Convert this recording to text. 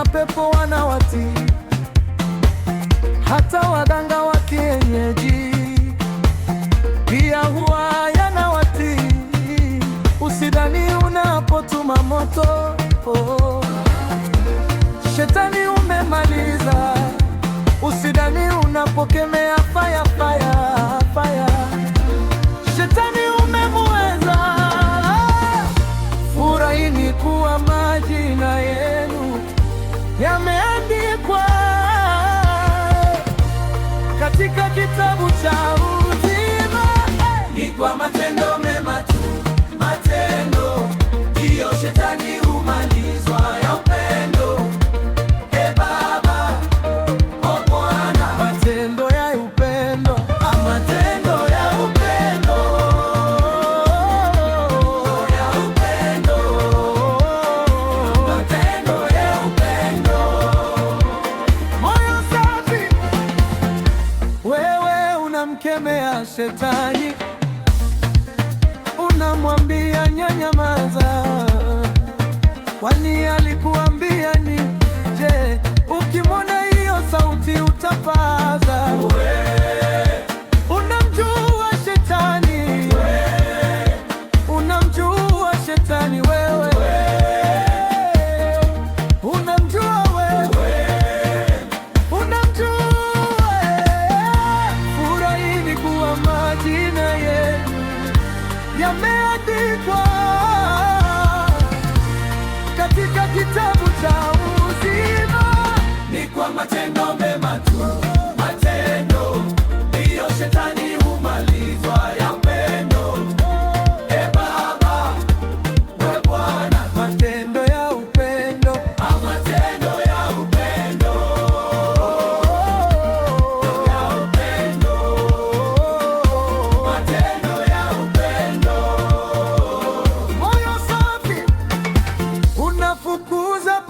mapepo wanawatii, hata waganga wa kienyeji pia huwa yanawatii. Usidhani unapotuma moto, Shetani umemaliza. Usidhani unapokemea fire, fire, fire, Shetani umemweza. Furahini kuwa majina yenu yameandikwa katika kitabu cha uzima. Ni kwa matendo mema tu, matendo ndiyo Shetani humalizwa, ya upendo. E Baba, o Bwana, matendo ya upendo, matendo ya upendo, ya upendo, matendo ya upendo. Moyo safi, wewe unamkemea Shetani, unamwambia nyamaza. Kwani alikuambia ni je? Ukimwona hiyo sauti utapaza. Unamjua Shetani, unamjua Shetani wewe, unamjua wewe, unamjua. Furahini kuwa majina yenu yameandikwa katika kitabu cha uzima. Ni kwa matendo mema tu, matendo ndiyo Shetani humalizwa, ya upendo. E Baba, we Bwana, matendo ya upendo, matendo ya upendo, ya upendo, matendo ya upendo. Moyo safi unafukuza